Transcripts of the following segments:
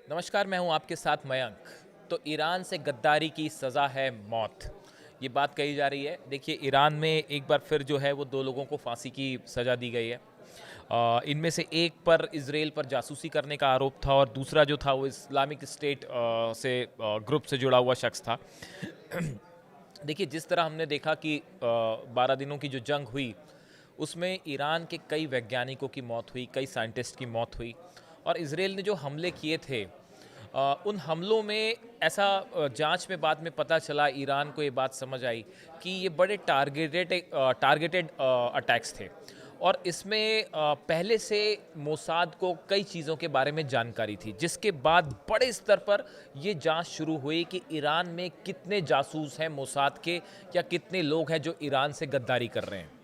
नमस्कार, मैं हूं आपके साथ मयंक। तो ईरान से गद्दारी की सज़ा है मौत, ये बात कही जा रही है। देखिए, ईरान में एक बार फिर जो है वो दो लोगों को फांसी की सज़ा दी गई है। इनमें से एक पर इजराइल पर जासूसी करने का आरोप था और दूसरा जो था वो इस्लामिक स्टेट ग्रुप से जुड़ा हुआ शख्स था। देखिए, जिस तरह हमने देखा कि 12 दिनों की जो जंग हुई उसमें ईरान के कई वैज्ञानिकों की मौत हुई, कई साइंटिस्ट की मौत हुई। और इसराइल ने जो हमले किए थे, उन हमलों में ऐसा जांच में बाद में पता चला, ईरान को ये बात समझ आई कि ये बड़े टारगेटेड अटैक्स थे। और इसमें पहले से मोसाद को कई चीज़ों के बारे में जानकारी थी, जिसके बाद बड़े स्तर पर ये जांच शुरू हुई कि ईरान में कितने जासूस हैं मोसाद के, या कितने लोग हैं जो ईरान से गद्दारी कर रहे हैं।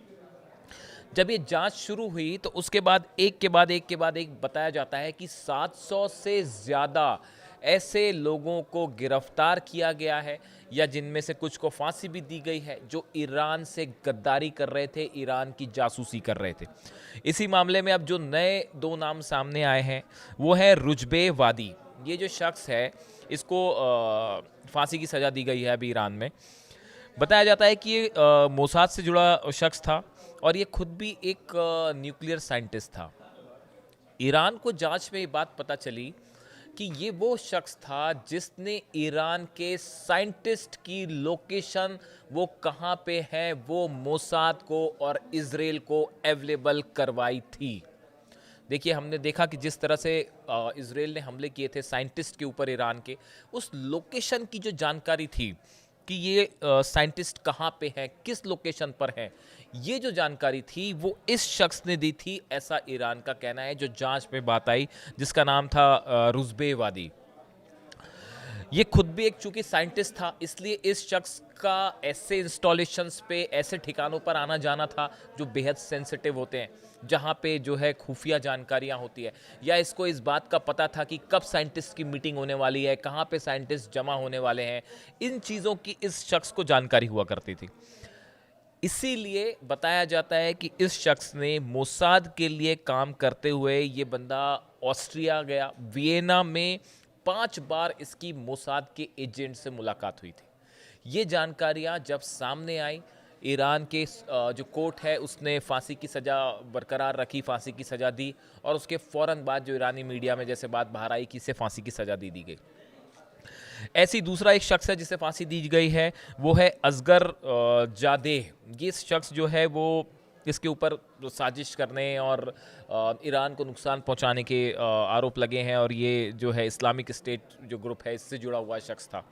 जब ये जांच शुरू हुई तो उसके बाद एक बताया जाता है कि 700 से ज़्यादा ऐसे लोगों को गिरफ्तार किया गया है, या जिनमें से कुछ को फांसी भी दी गई है, जो ईरान से गद्दारी कर रहे थे, ईरान की जासूसी कर रहे थे। इसी मामले में अब जो नए दो नाम सामने आए हैं वो है रुजबे वादी। ये जो शख्स है, इसको फांसी की सज़ा दी गई है अभी ईरान में। बताया जाता है कि ये मोसाद से जुड़ा शख्स था और ये खुद भी एक न्यूक्लियर साइंटिस्ट था। ईरान को जांच में ये बात पता चली कि ये वो शख्स था जिसने ईरान के साइंटिस्ट की लोकेशन, वो कहाँ पे है, वो मोसाद को और इजराइल को अवेलेबल करवाई थी। देखिए, हमने देखा कि जिस तरह से इजराइल ने हमले किए थे साइंटिस्ट के ऊपर ईरान के, उस लोकेशन की जो जानकारी थी कि ये साइंटिस्ट कहाँ पे हैं, किस लोकेशन पर हैं, ये जो जानकारी थी वो इस शख्स ने दी थी, ऐसा ईरान का कहना है, जो जांच में बात आई, जिसका नाम था रुजबे वादी। ये खुद भी एक चूंकि साइंटिस्ट था, इसलिए इस शख्स का ऐसे इंस्टॉलेशंस पे, ऐसे ठिकानों पर आना जाना था जो बेहद सेंसिटिव होते हैं, जहाँ पे जो है खुफिया जानकारियाँ होती है, या इसको इस बात का पता था कि कब साइंटिस्ट की मीटिंग होने वाली है, कहाँ पे साइंटिस्ट जमा होने वाले हैं। इन चीज़ों की इस शख्स को जानकारी हुआ करती थी। इसीलिए बताया जाता है कि इस शख्स ने मोसाद के लिए काम करते हुए ये बंदा ऑस्ट्रिया गया, वियना में 5 बार इसकी मोसाद के एजेंट से मुलाकात हुई थी। ये जानकारियां जब सामने आई, ईरान के जो कोर्ट है उसने फांसी की सज़ा बरकरार रखी, फांसी की सज़ा दी, और उसके फ़ौरन बाद जो ईरानी मीडिया में जैसे बात बाहर आई कि इसे फांसी की सज़ा दी गई। ऐसी दूसरा एक शख्स है जिसे फांसी दी गई है, वो है असगर जादेह। ये शख्स जो है वो इसके ऊपर साजिश करने और ईरान को नुकसान पहुंचाने के आरोप लगे हैं, और ये जो है इस्लामिक स्टेट जो ग्रुप है इससे जुड़ा हुआ शख्स था।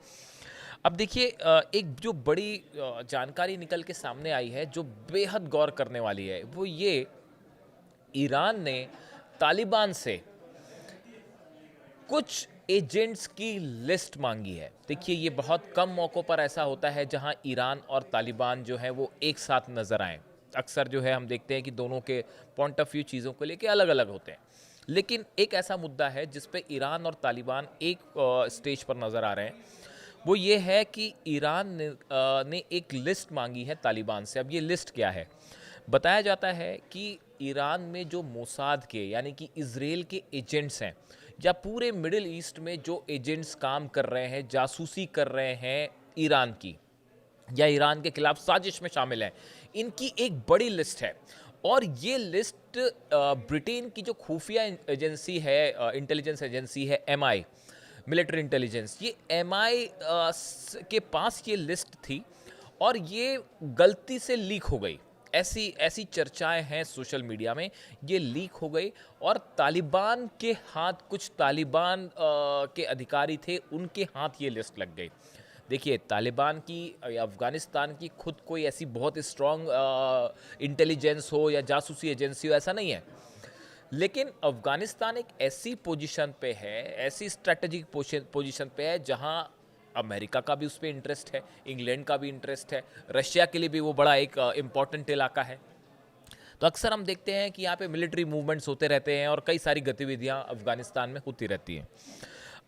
अब देखिए, एक जो बड़ी जानकारी निकल के सामने आई है जो बेहद गौर करने वाली है, वो ये, ईरान ने तालिबान से कुछ एजेंट्स की लिस्ट मांगी है। देखिए, ये बहुत कम मौक़ों पर ऐसा होता है जहां ईरान और तालिबान जो है वो एक साथ नज़र आएँ। अक्सर जो है हम देखते हैं कि दोनों के पॉइंट ऑफ व्यू चीज़ों को लेके अलग अलग होते हैं, लेकिन एक ऐसा मुद्दा है जिस पे ईरान और तालिबान एक स्टेज पर नज़र आ रहे हैं। वो ये है कि ईरान ने एक लिस्ट मांगी है तालिबान से। अब ये लिस्ट क्या है? बताया जाता है कि ईरान में जो मोसाद के, यानी कि इजराइल के एजेंट्स हैं, या पूरे मिडिल ईस्ट में जो एजेंट्स काम कर रहे हैं, जासूसी कर रहे हैं ईरान की, या ईरान के खिलाफ साजिश में शामिल हैं, इनकी एक बड़ी लिस्ट है। और ये लिस्ट ब्रिटेन की जो खुफिया एजेंसी है, इंटेलिजेंस एजेंसी है एमआई, मिलिट्री इंटेलिजेंस, ये एमआई के पास ये लिस्ट थी, और ये गलती से लीक हो गई। ऐसी ऐसी चर्चाएं हैं सोशल मीडिया में, ये लीक हो गई और तालिबान के हाथ, कुछ तालिबान के अधिकारी थे, उनके हाथ ये लिस्ट लग गई। देखिए, तालिबान की या अफ़गानिस्तान की खुद कोई ऐसी बहुत स्ट्रॉन्ग इंटेलिजेंस हो या जासूसी एजेंसी हो, ऐसा नहीं है। लेकिन अफ़गानिस्तान एक ऐसी पोजीशन पे है, ऐसी स्ट्रेटजिक पोजीशन पे है, जहां अमेरिका का भी उस पर इंटरेस्ट है, इंग्लैंड का भी इंटरेस्ट है, रशिया के लिए भी वो बड़ा एक इम्पॉर्टेंट इलाका है। तो अक्सर हम देखते हैं कि यहाँ पे मिलिट्री मूवमेंट्स होते रहते हैं और कई सारी गतिविधियाँ अफ़गानिस्तान में होती रहती हैं।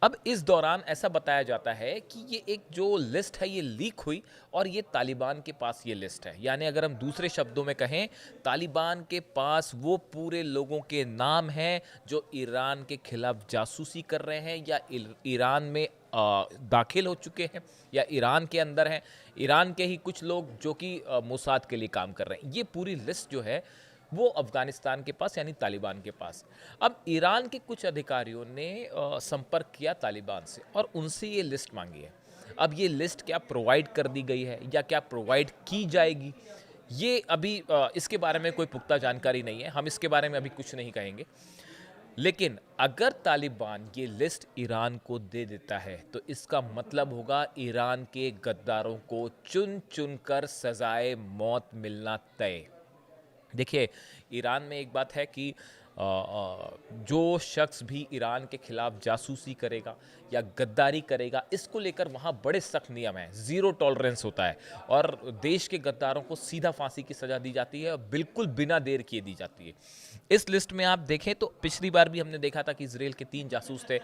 अब इस दौरान ऐसा बताया जाता है कि ये एक जो लिस्ट है ये लीक हुई और ये तालिबान के पास ये लिस्ट है। यानी अगर हम दूसरे शब्दों में कहें, तालिबान के पास वो पूरे लोगों के नाम हैं जो ईरान के खिलाफ जासूसी कर रहे हैं या ईरान में दाखिल हो चुके हैं या ईरान के अंदर हैं। ईरान के ही कुछ लोग जो कि मोसाद के लिए काम कर रहे हैं। ये पूरी लिस्ट जो है वो अफगानिस्तान के पास यानी तालिबान के पास। अब ईरान के कुछ अधिकारियों ने संपर्क किया तालिबान से और उनसे ये लिस्ट मांगी है। अब ये लिस्ट क्या प्रोवाइड कर दी गई है या क्या प्रोवाइड की जाएगी, ये अभी इसके बारे में कोई पुख्ता जानकारी नहीं है। हम इसके बारे में अभी कुछ नहीं कहेंगे। लेकिन अगर तालिबान ये लिस्ट ईरान को दे देता है तो इसका मतलब होगा ईरान के गद्दारों को चुन चुन कर सजाए मौत मिलना तय। देखिए, ईरान में एक बात है कि जो शख्स भी ईरान के खिलाफ जासूसी करेगा या गद्दारी करेगा, इसको लेकर वहाँ बड़े सख्त नियम हैं, ज़ीरो टॉलरेंस होता है और देश के गद्दारों को सीधा फांसी की सज़ा दी जाती है और बिल्कुल बिना देर किए दी जाती है। इस लिस्ट में आप देखें तो पिछली बार भी हमने देखा था कि इजराइल के 3 जासूस थे,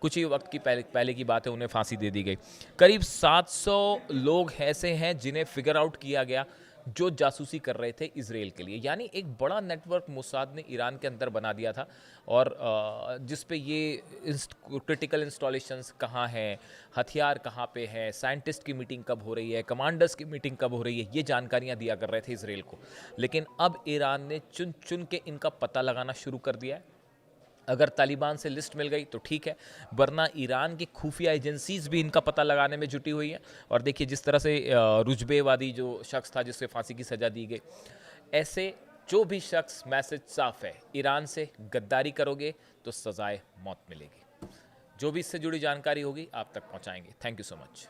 कुछ ही वक्त की पहले की बात है, उन्हें फांसी दे दी गई। करीब 700 लोग ऐसे हैं जिन्हें फिगर आउट किया गया जो जासूसी कर रहे थे इजराइल के लिए। यानी एक बड़ा नेटवर्क मोसाद ने ईरान के अंदर बना दिया था और जिस पे ये क्रिटिकल इंस्टॉलेशंस कहाँ हैं, हथियार कहाँ पे हैं, साइंटिस्ट की मीटिंग कब हो रही है, कमांडर्स की मीटिंग कब हो रही है, ये जानकारियाँ दिया कर रहे थे इजराइल को। लेकिन अब ईरान ने चुन चुन के इनका पता लगाना शुरू कर दिया है। अगर तालिबान से लिस्ट मिल गई तो ठीक है, वरना ईरान की खुफिया एजेंसीज भी इनका पता लगाने में जुटी हुई हैं। और देखिए जिस तरह से रुजबेवादी जो शख्स था जिससे फांसी की सज़ा दी गई, ऐसे जो भी शख्स, मैसेज साफ है, ईरान से गद्दारी करोगे तो सजाए मौत मिलेगी। जो भी इससे जुड़ी जानकारी होगी आप तक पहुंचाएंगे। Thank you so much.